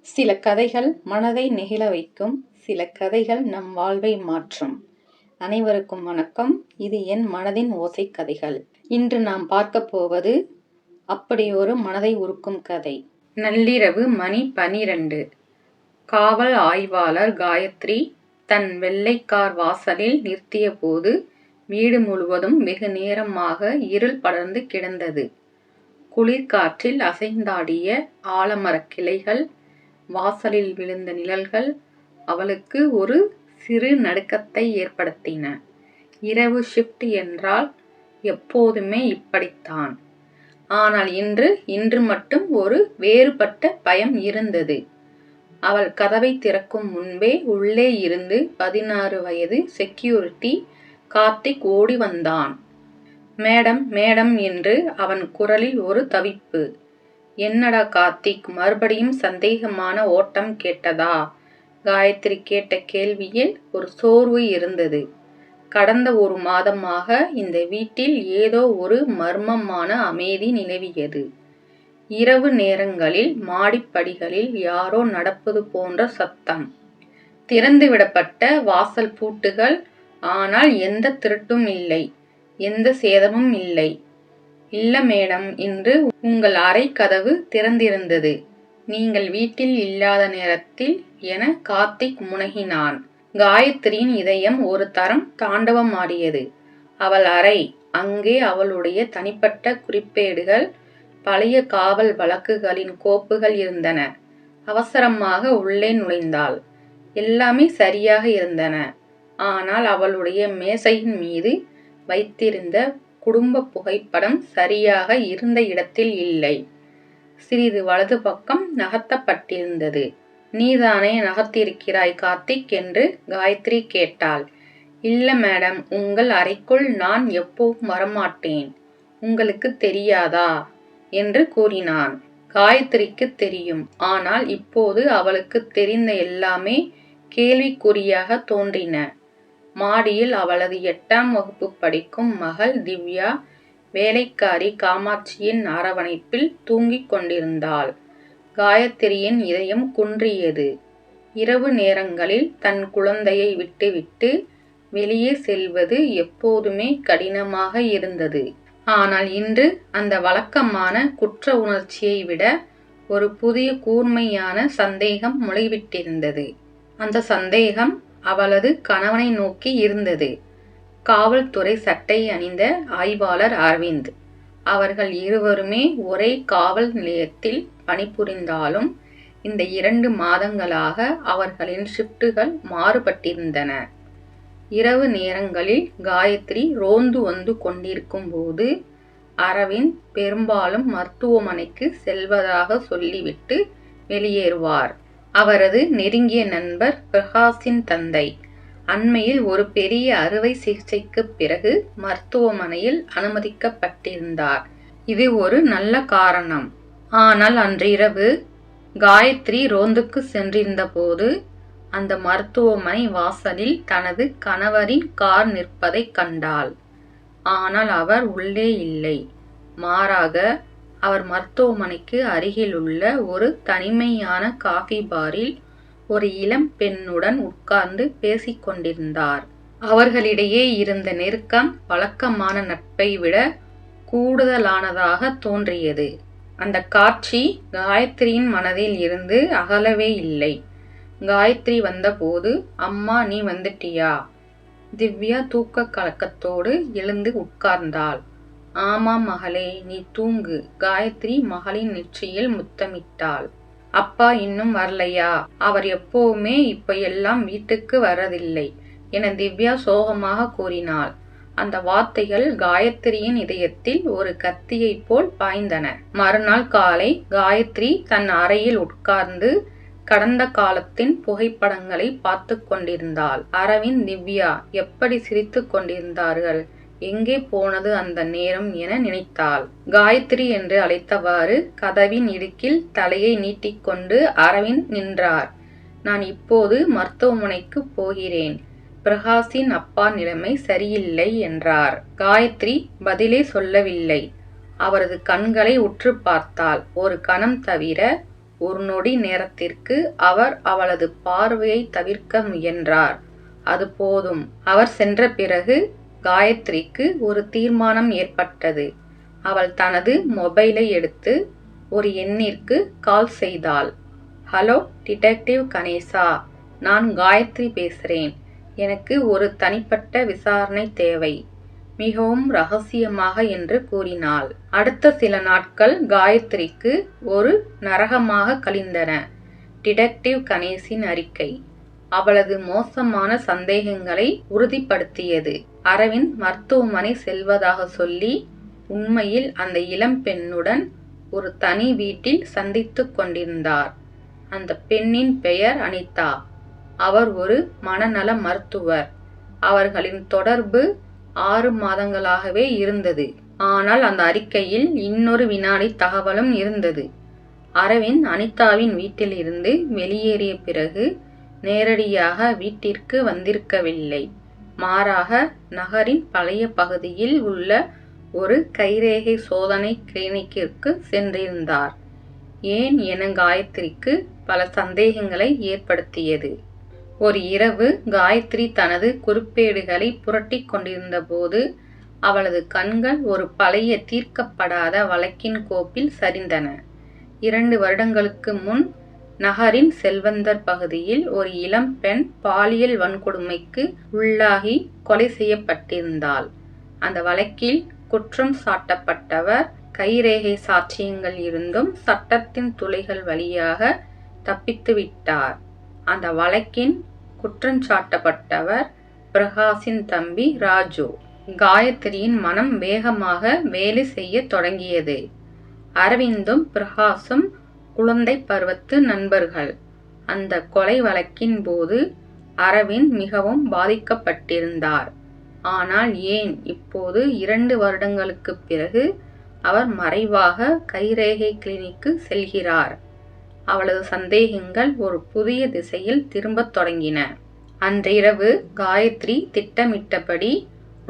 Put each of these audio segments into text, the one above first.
சில கதைகள் மனதை நெகிழ வைக்கும். சில கதைகள் நம் வாழ்வை மாற்றும். அனைவருக்கும் வணக்கம். இது என் மனதின் ஓசை கதைகள். இன்று நாம் பார்க்க போவது அப்படி ஒரு மனதை உருக்கும் கதை. நள்ளிரவு மணி 12. காவல் ஆய்வாளர் காயத்ரி தன் வெள்ளை கார் வாசலில் நிறுத்திய போது வீடு முழுவதும் வெகு நேரமாக இருள் படர்ந்து கிடந்தது. குளிர்காற்றில் அசைந்தாடிய ஆலமரக் கிளைகள், வாசலில் விழுந்த நிழல்கள் அவளுக்கு ஒரு சிறு நடுக்கத்தை ஏற்படுத்தின. இரவு ஷிப்ட் என்றால் எப்போதுமே இப்படித்தான். ஆனால் இன்று மட்டும் ஒரு வேறுபட்ட பயம் இருந்தது. அவள் கதவை திறக்கும் முன்பே உள்ளே இருந்து 16 வயது செக்யூரிட்டி கார்த்திக் ஓடி வந்தான். மேடம் மேடம் என்று அவன் குரலில் ஒரு தவிப்பு. என்னடா கார்த்திக், மறுபடியும் சந்தேகமான ஓட்டம் கேட்டதா? காயத்ரி கேட்ட கேள்வியில் ஒரு சோர்வு இருந்தது. கடந்த 1 மாதமாக இந்த வீட்டில் ஏதோ ஒரு மர்மமான அமைதி நிலவியது. இரவு நேரங்களில் மாடிப்படிகளில் யாரோ நடப்பது போன்ற சத்தம். திறந்துவிடப்பட்ட வாசல் பூட்டுகள். ஆனால் எந்த திருட்டும் இல்லை, எந்த சேதமும் இல்லை. இல்ல மேடம், இன்று உங்கள் அறை கதவு திறந்திருந்தது. நீங்கள் வீட்டில் இல்லாத நேரத்தில் என கார்த்திக் முனகினான். காயத்ரியின் இதயம் ஒரு தரம் தாண்டவமாடியது. அவள் அறை. அங்கே அவளுடைய தனிப்பட்ட குறிப்பேடுகள், பழைய காவல் வழக்குகளின் கோப்புகள் இருந்தன. அவசரமாக உள்ளே நுழைந்தாள். எல்லாமே சரியாக இருந்தன. ஆனால் அவளுடைய மேசையின் மீது வைத்திருந்த குடும்ப புகைப்படம் சரியாக இருந்த இடத்தில் இல்லை. சிறிது வலது பக்கம் நகர்த்தப்பட்டிருந்தது. நீதானே நகர்த்தியிருக்கிறாய் கார்த்திக் என்று காயத்ரி கேட்டாள். இல்ல மேடம், உங்கள் அறைக்குள் நான் எப்பவும் வரமாட்டேன். உங்களுக்கு தெரியாதா என்று கூறினான். காயத்ரிக்கு தெரியும். ஆனால் இப்போது அவளுக்கு தெரிந்த எல்லாமே கேள்விக்குறியாக தோன்றின. மாடியில் அவளது 8ஆம் வகுப்பு படிக்கும் மகள் திவ்யா வேலைக்காரி காமாட்சியின் அரவணைப்பில் தூங்கிக் கொண்டிருந்தாள். காயத்ரியின் இதயம் குன்றியது. இரவு நேரங்களில் தன் குழந்தையை விட்டுவிட்டு வெளியே செல்வது எப்போதுமே கடினமாக இருந்தது. ஆனால் இன்று அந்த வழக்கமான குற்ற உணர்ச்சியை விட ஒரு புதிய கூர்மையான சந்தேகம் முளைவிட்டிருந்தது. அந்த சந்தேகம் அவளது கணவனை நோக்கி இருந்தது. காவல்துறை சட்டை அணிந்த ஆய்வாளர் அரவிந்த். அவர்கள் இருவருமே ஒரே காவல் நிலையத்தில் பணிபுரிந்தாலும் இந்த 2 மாதங்களாக அவர்களின் ஷிப்டுகள் மாறுபட்டிருந்தன. இரவு நேரங்களில் காயத்ரி ரோந்து வந்து கொண்டிருக்கும் போது அரவிந்த் பெரும்பாலும் மருத்துவமனைக்கு செல்வதாக சொல்லிவிட்டு வெளியேறுவார். அவரது நெருங்கிய நண்பர் பிரகாஷின் தந்தை அண்மையில் ஒரு பெரிய அறுவை சிகிச்சைக்கு பிறகு மருத்துவமனையில் அனுமதிக்கப்பட்டிருந்தார். இது ஒரு நல்ல காரணம். ஆனால் அன்றிரவு காயத்ரி ரோந்துக்கு சென்றிருந்த போது அந்த மருத்துவமனை வாசலில் தனது கணவரின் கார் நிற்பதை கண்டாள். ஆனால் அவர் உள்ளே இல்லை. மாறாக அவர் மருத்துவமனைக்கு அருகிலுள்ள ஒரு தனிமையான காஃபி பாரில் ஒரு இளம் பெண்ணுடன் உட்கார்ந்து பேசிக் கொண்டிருந்தார். அவர்களிடையே இருந்த நெருக்கம் வழக்கமான நட்பை விட கூடுதலானதாக தோன்றியது. அந்த காட்சி காயத்ரியின் மனதில் இருந்து அகலவே இல்லை. காயத்ரி வந்தபோது, அம்மா நீ வந்துட்டியா? திவ்யா தூக்க கலக்கத்தோடு எழுந்து உட்கார்ந்தாள். ஆமாம் மகளே, நீ தூங்கு. காயத்ரி மகளின் நெற்றியில் முத்தமிட்டாள். அப்பா இன்னும் வரலையா? அவர் எப்பவுமே இப்ப எல்லாம் வீட்டுக்கு வரதில்லை என திவ்யா சோகமாக கூறினாள். அந்த வார்த்தைகள் காயத்ரியின் இதயத்தில் ஒரு கத்தியைப் போல் பாய்ந்தன. மறுநாள் காலை காயத்ரி தன் அறையில் உட்கார்ந்து கடந்த காலத்தின் புகைப்படங்களை பார்த்து கொண்டிருந்தாள். அரவிந்த், திவ்யா எப்படி சிரித்து கொண்டிருந்தார்கள், எங்கே போனது அந்த நேரம் என நினைத்தாள். காயத்ரி என்று அழைத்தவாறு கதவின் இடுக்கில் தலையை நீட்டிக்கொண்டு அரவிந்த் நின்றார். நான் இப்போது மருத்துவமனைக்கு போகிறேன். பிரகாஷின் அப்பா நிலைமை சரியில்லை என்றார். காயத்ரி பதிலே சொல்லவில்லை. அவரது கண்களை உற்று பார்த்தாள். ஒரு கணம் தவிர ஒரு நொடி நேரத்திற்கு அவர் அவளது பார்வையை தவிர்க்க முயன்றார். அது போதும். அவர் சென்ற பிறகு காயத்ரிக்கு ஒரு தீர்மானம் ஏற்பட்டது. அவள் தனது மொபைலை எடுத்து ஒரு எண்ணிற்கு கால் செய்தாள். ஹலோ டிடெக்டிவ் கணேசா, நான் காயத்ரி பேசுறேன். எனக்கு ஒரு தனிப்பட்ட விசாரணை தேவை, மிகவும் ரகசியமாக என்று கூறினாள். அடுத்த சில நாட்கள் காயத்ரிக்கு ஒரு நரகமாக கழிந்தன. டிடெக்டிவ் கணேசின் அறிக்கை அவளது மோசமான சந்தேகங்களை உறுதிப்படுத்தியது. அரவிந்த் மருத்துவமனை செல்வதாக சொல்லி உண்மையில் அந்த இளம் பெண்ணுடன் ஒரு தனி வீட்டில் சந்தித்துக் கொண்டிருந்தார். அந்த பெண்ணின் பெயர் அனிதா. அவர் ஒரு மனநல மருத்துவர். அவர்களின் தொடர்பு 6 மாதங்களாகவே இருந்தது. ஆனால் அந்த அறிக்கையில் இன்னொரு வினாடி தகவலும் இருந்தது. அரவிந்த் அனிதாவின் வீட்டில் இருந்து வெளியேறிய பிறகு நேரடியாக வீட்டிற்கு வந்திருக்கவில்லை. மாறாக நகரின் பழைய பகுதியில் உள்ள ஒரு கைரேகை சோதனை கிளினிக்கிற்கு சென்றிருந்தார். ஏன் என காயத்ரிக்கு பல சந்தேகங்களை ஏற்படுத்தியது. ஒரு இரவு காயத்ரி தனது குறிப்பேடுகளை புரட்டி கொண்டிருந்த போது அவளது கண்கள் ஒரு பழைய தீர்க்கப்படாத வழக்கின் கோப்பில் சரிந்தன. 2 வருடங்களுக்கு முன் நகரின் செல்வந்தர் பகுதியில் ஒரு இளம் பெண் பாலியல் வன்கொடுமைக்கு உள்ளாகி கொலை செய்யப்பட்டிருந்தாள். அந்த வழக்கில் குற்றம் சாட்டப்பட்டவர் கைரேகை சாட்சியங்கள் இருந்தும் சட்டத்தின் துளைகள் வழியாக தப்பித்துவிட்டார். அந்த வழக்கின் குற்றஞ்சாட்டப்பட்டவர் பிரகாஷின் தம்பி ராஜு. காயத்ரியின் மனம் வேகமாக வேலை செய்ய தொடங்கியது. அரவிந்தும் பிரகாஷும் குழந்தை பருவத்து நண்பர்கள். அந்த கொலை வழக்கின் போது அரவிந்த் மிகவும் பாதிக்கப்பட்டிருந்தார். ஆனால் ஏன் இப்போது 2 வருடங்களுக்கு பிறகு அவர் மறைவாக கைரேகை கிளினிக்கு செல்கிறார்? அவளது சந்தேகங்கள் ஒரு புதிய திசையில் திரும்பத் தொடங்கின. அன்றிரவு காயத்ரி திட்டமிட்டபடி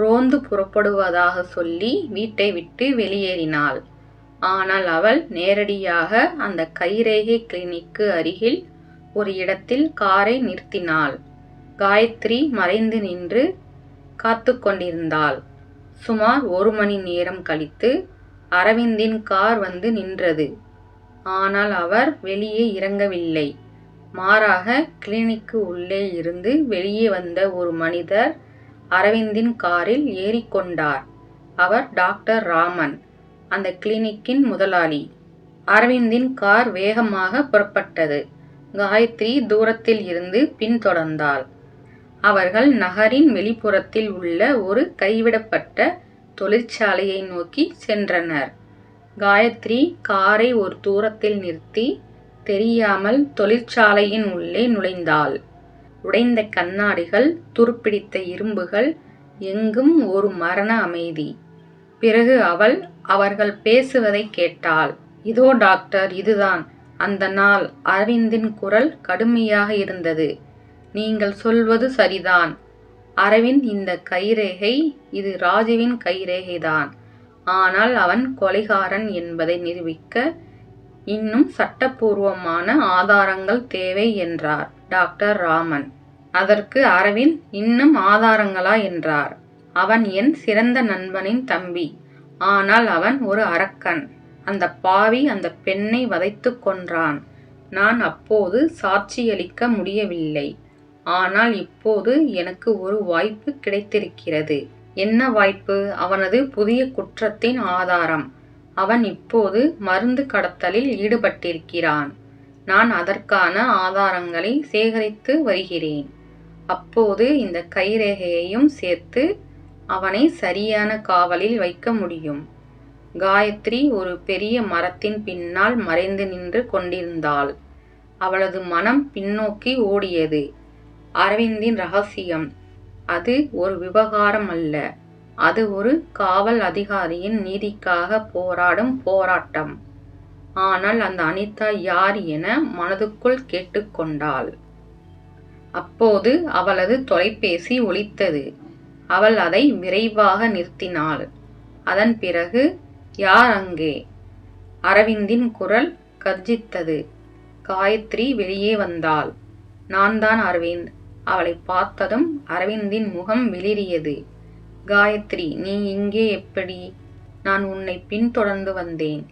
ரோந்து புறப்படுவதாக சொல்லி வீட்டை விட்டு வெளியேறினாள். ஆனால் அவள் நேரடியாக அந்த கைரேகை கிளினிக்கு அருகில் ஒரு இடத்தில் காரை நிறுத்தினாள். காயத்ரி மறைந்து நின்று காத்து கொண்டிருந்தாள். சுமார் 1 மணி நேரம் கழித்து அரவிந்தின் கார் வந்து நின்றது. ஆனால் அவர் வெளியே இறங்கவில்லை. மாறாக கிளினிக்கு உள்ளே இருந்து வெளியே வந்த ஒரு மனிதர் அரவிந்தின் காரில் ஏறிக்கொண்டார். அவர் டாக்டர் ராமன், அந்த கிளினிக்கின் முதலாளி. அரவிந்தின் கார் வேகமாக புறப்பட்டது. காயத்ரி தூரத்தில் இருந்து பின்தொடர்ந்தாள். அவர்கள் நகரின் வெளிப்புறத்தில் உள்ள ஒரு கைவிடப்பட்ட தொழிற்சாலையை நோக்கி சென்றனர். காயத்ரி காரை ஒரு தூரத்தில் நிறுத்தி தெரியாமல் தொழிற்சாலையின் உள்ளே நுழைந்தாள். உடைந்த கண்ணாடிகள், துருப்பிடித்த இரும்புகள், எங்கும் ஒரு மரண அமைதி. பிறகு அவர்கள் பேசுவதை கேட்டாள். இதோ டாக்டர், இதுதான் அந்த நாள். அரவிந்தின் குரல் கடுமையாக இருந்தது. நீங்கள் சொல்வது சரிதான் அரவிந்த், இந்த கைரேகை, இது ராஜுவின் கைரேகைதான். ஆனால் அவன் கொலைகாரன் என்பதை நிரூபிக்க இன்னும் சட்டப்பூர்வமான ஆதாரங்கள் தேவை என்றார் டாக்டர் ராமன். அதற்கு அரவிந்த், இன்னும் ஆதாரங்களா என்றார். அவன் என் சிறந்த நண்பனின் தம்பி. ஆனால் அவன் ஒரு அரக்கன். அந்த பாவி அந்த பெண்ணை வதைத்து கொன்றான். நான் அப்போது சாட்சியளிக்க முடியவில்லை. ஆனால் இப்போது எனக்கு ஒரு வாய்ப்பு கிடைத்திருக்கிறது. என்ன வாய்ப்பு? அவனது புதிய குற்றத்தின் ஆதாரம். அவன் இப்போது மருந்து கடத்தலில் ஈடுபட்டிருக்கிறான். நான் அதற்கான ஆதாரங்களை சேகரித்து வருகிறேன். அப்போது இந்த கைரேகையையும் சேர்த்து அவனை சரியான காவலில் வைக்க முடியும். காயத்ரி ஒரு பெரிய மரத்தின் பின்னால் மறைந்து நின்று கொண்டிருந்தாள். அவளது மனம் பின்னோக்கி ஓடியது. அரவிந்தின் ரகசியம். அது ஒரு விவகாரம் அல்ல. அது ஒரு காவல் அதிகாரியின் நீதிக்காக போராடும் போராட்டம். ஆனால் அந்த அனிதா யார் என மனதுக்குள் கேட்டுக்கொண்டாள். அப்போது அவளது தொலைபேசி ஒலித்தது. அவள் அதை விரைவாக நிறுத்தினாள். அதன் பிறகு, யார் அங்கே? அரவிந்தின் குரல் கர்ஜித்தது. காயத்ரி வெளியே வந்தாள். நான் தான் அரவிந்த். அவளை பார்த்ததும் அரவிந்தின் முகம் வெளிரியது. காயத்ரி, நீ இங்கே எப்படி? நான் உன்னை பின்தொடர்ந்து வந்தேன்.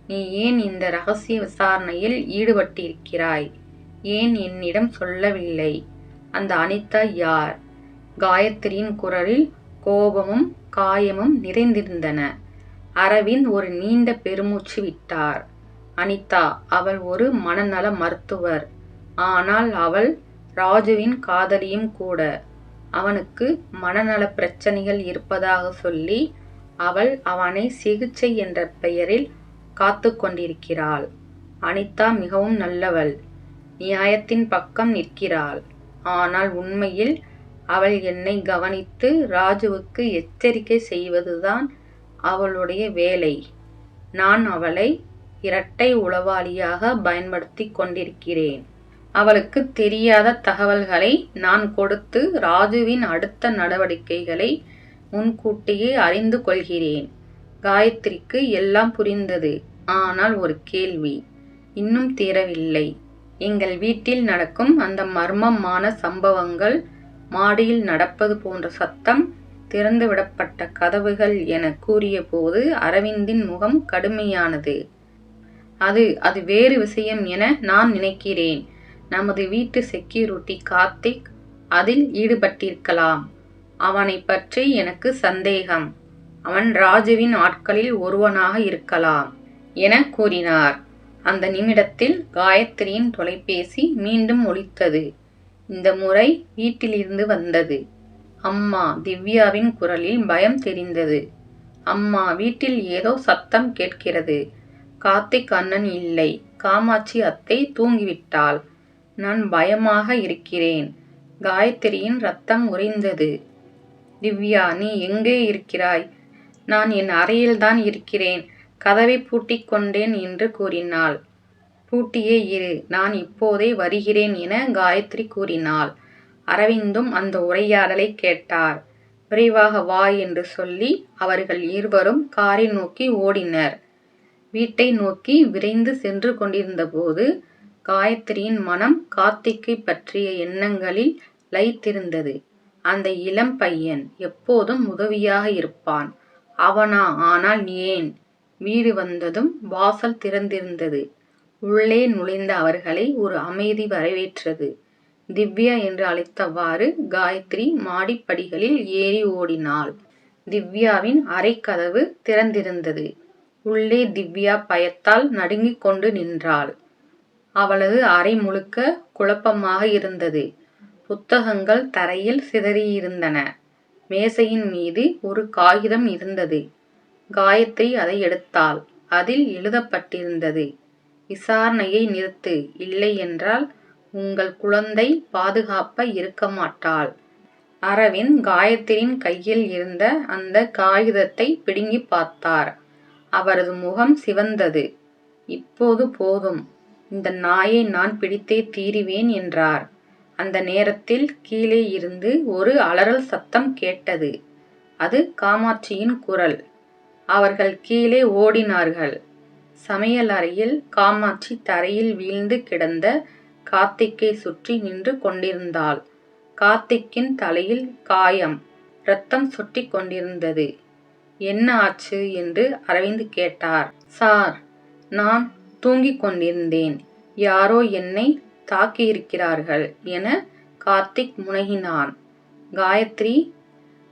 நீ ஏன் இந்த ரகசிய விசாரணையில் ஈடுபட்டிருக்கிறாய்? ஏன் என்னிடம் சொல்லவில்லை? அந்த அனிதா யார்? காயத்ரியின் குரலில் கோபமும் காயமும் நிறைந்திருந்தன. அரவிந்த் ஒரு நீண்ட பெருமூச்சு விட்டார். அனிதா, அவள் ஒரு மனநல மருத்துவர். ஆனால் அவள் ராஜுவின் காதலியும் கூட. அவனுக்கு மனநல பிரச்சனைகள் இருப்பதாக சொல்லி அவள் அவனை சிகிச்சை என்ற பெயரில் காத்து கொண்டிருக்கிறாள். அனிதா மிகவும் நல்லவள். நியாயத்தின் பக்கம் நிற்கிறாள். ஆனால் உண்மையில் அவள் என்னை கவனித்து ராஜுவுக்கு எச்சரிக்கை செய்வதுதான் அவளுடைய வேலை. நான் அவளை இரட்டை உளவாளியாக பயன்படுத்தி கொண்டிருக்கிறேன். அவளுக்கு தெரியாத தகவல்களை நான் கொடுத்து ராஜுவின் அடுத்த நடவடிக்கைகளை முன்கூட்டியே அறிந்து கொள்கிறேன். காயத்ரிக்கு எல்லாம் புரிந்தது. ஆனால் ஒரு கேள்வி இன்னும் தீரவில்லை. எங்கள் வீட்டில் நடக்கும் அந்த மர்மமான சம்பவங்கள், மாடியில் நடப்பது போன்ற சத்தம், திறந்துவிடப்பட்ட கதவுகள் என கூறிய போது அரவிந்தின் முகம் கடுமையானது. அது வேறு விஷயம் என நான் நினைக்கிறேன். நமது வீட்டு செக்யூரிட்டி கார்த்திக் அதில் ஈடுபட்டிருக்கலாம். அவனை பற்றி எனக்கு சந்தேகம். அவன் ராஜுவின் ஆட்களில் ஒருவனாக இருக்கலாம் என கூறினார். அந்த நிமிடத்தில் காயத்ரியின் தொலைபேசி மீண்டும் ஒலித்தது. இந்த முறை வீட்டிலிருந்து வந்தது. அம்மா. திவ்யாவின் குரலில் பயம் தெரிந்தது. அம்மா, வீட்டில் ஏதோ சத்தம் கேட்கிறது. கார்த்திக் அண்ணன் இல்லை. காமாட்சி அத்தை தூங்கிவிட்டாள். நான் பயமாக இருக்கிறேன். காயத்ரியின் ரத்தம் உறைந்தது. திவ்யா, நீ எங்கே இருக்கிறாய்? நான் என் அறையில்தான் இருக்கிறேன். கதவை பூட்டிக் கொண்டேன் என்று கூறினாள். பூட்டியே இரு, நான் இப்போதே வருகிறேன் என காயத்ரி கூறினாள். அரவிந்தும் அந்த உரையாடலை கேட்டார். விரைவாக வா என்று சொல்லி அவர்கள் இருவரும் காரை நோக்கி ஓடினர். வீட்டை நோக்கி விரைந்து சென்று கொண்டிருந்தபோது காயத்ரியின் மனம் கார்த்திக்கை பற்றிய எண்ணங்களில் லயித்திருந்தது. அந்த இளம் பையன் எப்போதும் உதவியாக இருப்பான். அவனா? ஆனால் ஏன்? வீடு வந்ததும் வாசல் திறந்திருந்தது. உள்ளே நுழைந்த அவர்களை ஒரு அமைதி வரவேற்றது. திவ்யா என்று அழைத்தவாறு காயத்ரி மாடிப்படிகளில் ஏறி ஓடினாள். திவ்யாவின் அறை கதவு திறந்திருந்தது. உள்ளே திவ்யா பயத்தால் நடுங்கிக் கொண்டு நின்றாள். அவளது அறை முழுக்க குழப்பமாக இருந்தது. புத்தகங்கள் தரையில் சிதறியிருந்தன. மேசையின் மீது ஒரு காகிதம் இருந்தது. காயத்ரி அதை எடுத்தாள். அதில் எழுதப்பட்டிருந்தது, விசாரணையை நிறுத்து, இல்லை என்றால் உங்கள் குழந்தை பாதுகாப்ப இருக்க மாட்டாள். அரவிந்த் காயத்ரியின் கையில் இருந்த அந்த காகிதத்தை பிடுங்கி பார்த்தார். அவரது முகம் சிவந்தது. இப்போது போதும், இந்த நாயை நான் பிடித்தே தீருவேன் என்றார். அந்த நேரத்தில் கீழே இருந்து ஒரு அலறல் சத்தம் கேட்டது. அது காமாட்சியின் குரல். அவர்கள் கீழே ஓடினார்கள். சமையல் அறையில் காமாட்சி தரையில் வீழ்ந்து கிடந்த கார்த்திக்கை சுற்றி நின்று கொண்டிருந்தாள். கார்த்திக்கின் தலையில் காயம், இரத்தம் சொட்டி கொண்டிருந்தது. என்ன ஆச்சு என்று அரவிந்த் கேட்டார். சார், நான் தூங்கிக் கொண்டிருந்தேன். யாரோ என்னை தாக்கியிருக்கிறார்கள் என கார்த்திக் முனகினான். காயத்ரி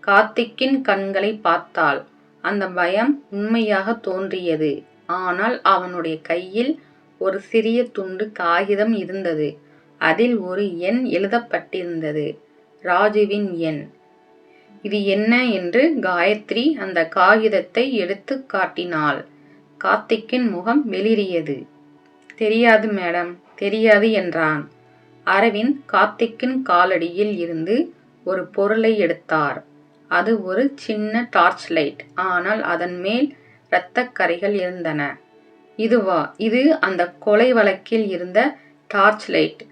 கார்த்திக்கின் கண்களை பார்த்தாள். அந்த பயம் உண்மையாக தோன்றியது. ஆனால் அவனுடைய கையில் ஒரு சிறிய துண்டு காகிதம் இருந்தது. அதில் ஒரு எண் எழுதப்பட்டிருந்தது, ராஜுவின் எண். இது என்ன என்று காயத்ரி அந்த காகிதத்தை எடுத்து காட்டினாள். கார்த்திக்கின் முகம் வெளிரியது. தெரியாது மேடம், தெரியாது என்றான். அரவிந்த் கார்த்திக்கின் காலடியில் இருந்து ஒரு பொருளை எடுத்தார். அது ஒரு சின்ன டார்ச் லைட். ஆனால் அதன் மேல் இரத்தக் கறைகள் இருந்தன. இதுவா? இது அந்த கொலை வழக்கில் இருந்த டார்ச் லைட்.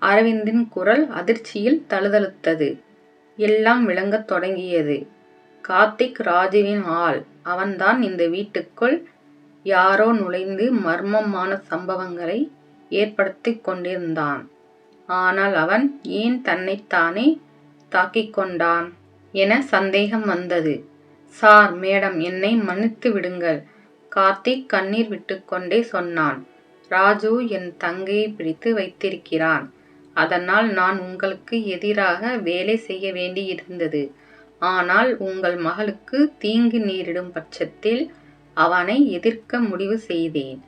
அரவிந்தின் குரல் அதிர்ச்சியில் தழுதழுத்தது. எல்லாம் விளங்கத் தொடங்கியது. கார்த்திக் ராஜுவின் ஆள். அவன்தான் இந்த வீட்டுக்குள் யாரோ நுழைந்து மர்மமான சம்பவங்களை ஏற்படுத்திக் கொண்டிருந்தான். ஆனால் அவன் ஏன் தன்னைத்தானே தாக்கிக் கொண்டான் என சந்தேகம் வந்தது. சார், மேடம், என்னை மன்னித்து விடுங்கள், கார்த்திக் கண்ணீர் விட்டுக்கொண்டே சொன்னான். ராஜு என் தங்கையை பிடித்து வைத்திருக்கிறான். அதனால் நான் உங்களுக்கு எதிராக வேலை செய்ய வேண்டியிருந்தது. ஆனால் உங்கள் மகளுக்கு தீங்கு நேரிடும் பட்சத்தில் அவனை எதிர்க்க முடிவு செய்தேன்.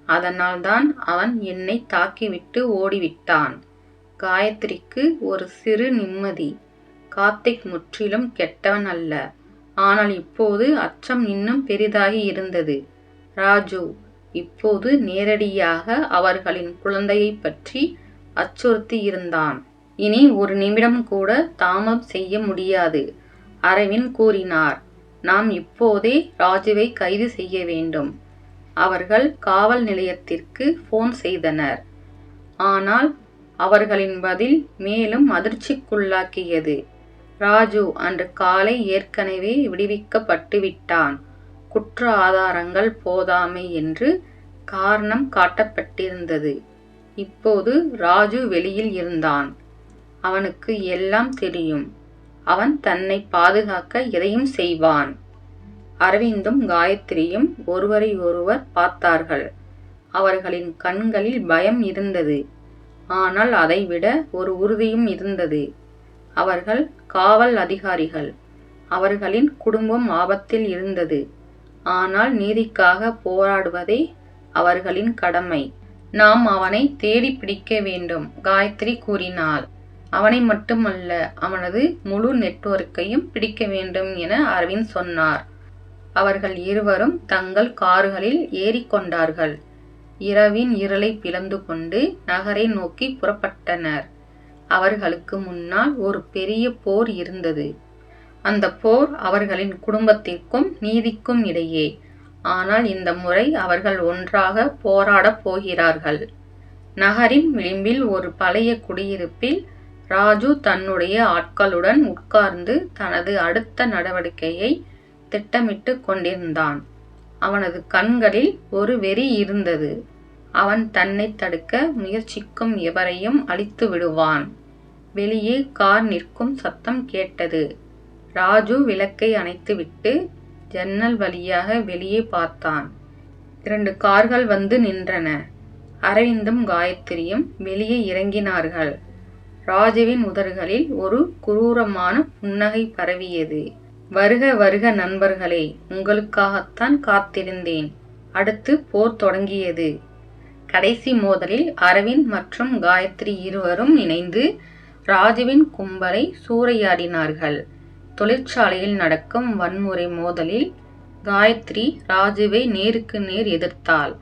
அதனால்தான் அவன் என்னை தாக்கிவிட்டு ஓடிவிட்டான். காயத்ரிக்கு ஒரு சிறு நிம்மதி. கார்த்திக் முற்றிலும் கெட்டவன் அல்ல. ஆனால் இப்போது அச்சம் இன்னும் பெரிதாகி இருந்தது. ராஜு இப்போது நேரடியாக அவர்களின் குழந்தையை பற்றி அச்சுறுத்தி இருந்தான். இனி ஒரு நிமிடம் கூட தாமதம் செய்ய முடியாது. அரவிந்த் கூறினார். நாம் இப்போதே ராஜுவை கைது செய்ய வேண்டும். அவர்கள் காவல் நிலையத்திற்கு போன் செய்தனர். ஆனால் அவர்களின் பதில் மேலும் அதிர்ச்சிக்குள்ளாக்கியது. ராஜு அன்று காலை ஏற்கனவே விடுவிக்கப்பட்டு விட்டான். குற்ற ஆதாரங்கள் போதாமை என்று காரணம் காட்டப்பட்டிருந்தது. இப்போது ராஜு வெளியில் இருந்தான். அவனுக்கு எல்லாம் தெரியும். அவன் தன்னை பாதுகாக்க எதையும் செய்வான். அரவிந்தும் காயத்ரியும் ஒருவரை ஒருவர் பார்த்தார்கள். அவர்களின் கண்களில் பயம் இருந்தது. ஆனால் அதைவிட ஒரு உறுதியும் இருந்தது. அவர்கள் காவல் அதிகாரிகள். அவர்களின் குடும்பம் ஆபத்தில் இருந்தது. ஆனால் நீதிக்காக போராடுவதே அவர்களின் கடமை. நாம் அவனை தேடி பிடிக்க வேண்டும், காயத்ரி கூறினாள். அவனை மட்டுமல்ல, அவனது முழு நெட்வொர்க்கையும் பிடிக்க வேண்டும் என அரவிந்த் சொன்னார். அவர்கள் இருவரும் தங்கள் கார்களில் ஏறிக்கொண்டார்கள். இரவின் இருளை பிளந்து கொண்டு நகரை நோக்கி புறப்பட்டனர். அவர்களுக்கு முன்னால் ஒரு பெரிய போர் இருந்தது. அந்த போர் அவர்களின் குடும்பத்திற்கும் நீதிக்கும் இடையே. ஆனால் இந்த முறை அவர்கள் ஒன்றாக போராடப் போகிறார்கள். நகரின் விளிம்பில் ஒரு பழைய குடியிருப்பில் ராஜு தன்னுடைய ஆட்களுடன் உட்கார்ந்து தனது அடுத்த நடவடிக்கையை திட்டமிட்டு கொண்டிருந்தான். அவனது கண்களில் ஒரு வெறி இருந்தது. அவன் தன்னை தடுக்க முயற்சிக்கும் எவரையும் அழித்து விடுவான். வெளியே கார் நிற்கும் சத்தம் கேட்டது. ராஜு விளக்கை அணைத்துவிட்டு ஜன்னல் வழியாக வெளியே பார்த்தான். 2 கார்கள் வந்து நின்றன. அரவிந்தும் காயத்ரியும் வெளியே இறங்கினார்கள். ராஜுவின் உதடுகளில் ஒரு குரூரமான புன்னகை பரவியது. வருக வருக நண்பர்களே, உங்களுக்காகத்தான் காத்திருந்தேன். அடுத்து போர் தொடங்கியது. கடைசி மோதலில் அரவிந்த் மற்றும் காயத்ரி இருவரும் இணைந்து ராஜுவின் கும்பலை சூறையாடினார்கள். தொழிற்சாலையில் நடக்கும் வன்முறை மோதலில் காயத்ரி ராஜுவை நேருக்கு நேர் எதிர்த்தாள்.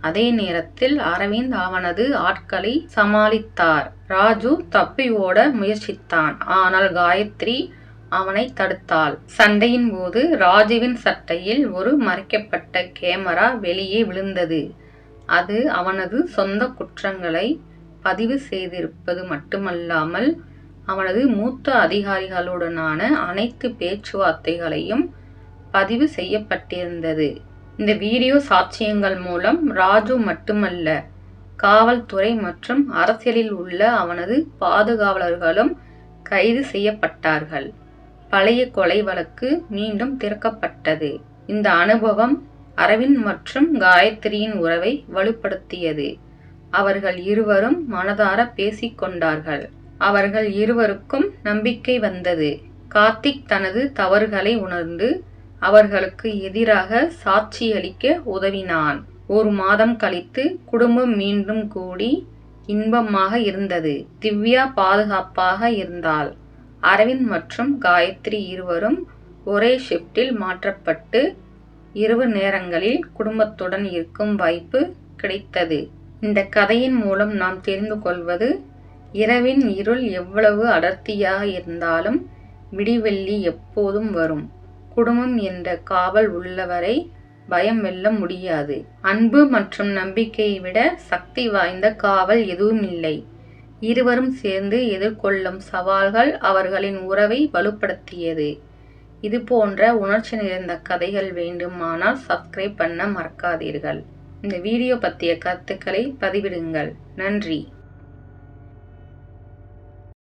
அதே நேரத்தில் அரவிந்த் அவனது ஆட்களை சமாளித்தார். ராஜு தப்பி ஓட முயற்சித்தான். ஆனால் காயத்ரி அவனை தடுத்தாள். சண்டையின் போது ராஜுவின் சட்டையில் ஒரு மறைக்கப்பட்ட கேமரா வெளியே விழுந்தது. அது அவனது சொந்த குற்றங்களை பதிவு செய்திருப்பது மட்டுமல்லாமல் அவனது மூத்த அதிகாரிகளுடனான அனைத்து பேச்சுவார்த்தைகளையும் பதிவு செய்யப்பட்டிருந்தது. இந்த வீடியோ சாட்சியங்கள் மூலம் ராஜு மட்டுமல்ல, காவல்துறை மற்றும் அரசியலில் உள்ள அவனது பாதுகாவலர்களும் கைது செய்யப்பட்டார்கள். பழைய கொலை வழக்கு மீண்டும் திறக்கப்பட்டது. இந்த அனுபவம் அரவிந்த் மற்றும் காயத்ரியின் உறவை வலுப்படுத்தியது. அவர்கள் இருவரும் மனதார பேசிக்கொண்டார்கள். அவர்கள் இருவருக்கும் நம்பிக்கை வந்தது. கார்த்திக் தனது தவறுகளை உணர்ந்து அவர்களுக்கு எதிராக சாட்சியளிக்க உதவினான். 1 மாதம் கழித்து குடும்பம் மீண்டும் கூடி இன்பமாக இருந்தது. திவ்யா பாதுகாப்பாக இருந்தாள். அரவிந்த் மற்றும் காயத்ரி இருவரும் ஒரே ஷிப்டில் மாற்றப்பட்டு இரவு நேரங்களில் குடும்பத்துடன் இருக்கும் வாய்ப்பு கிடைத்தது. இந்த கதையின் மூலம் நாம் தெரிந்து கொள்வது, இரவின் இருள் எவ்வளவு அடர்த்தியாக இருந்தாலும் விடிவெள்ளி எப்போதும் வரும். குடும்பம் என்ற காவல் உள்ளவரை பயம் வெல்ல முடியாது. அன்பு மற்றும் நம்பிக்கையை விட சக்தி வாய்ந்த காவல் எதுவும் இல்லை. இருவரும் சேர்ந்து எதிர்கொள்ளும் சவால்கள் அவர்களின் உறவை வலுப்படுத்தியது. இது போன்ற உணர்ச்சி நிறைந்த கதைகள் வேண்டுமானால் சப்ஸ்கிரைப் பண்ண மறக்காதீர்கள். இந்த வீடியோ பற்றிய கருத்துக்களை பதிவிடுங்கள். நன்றி.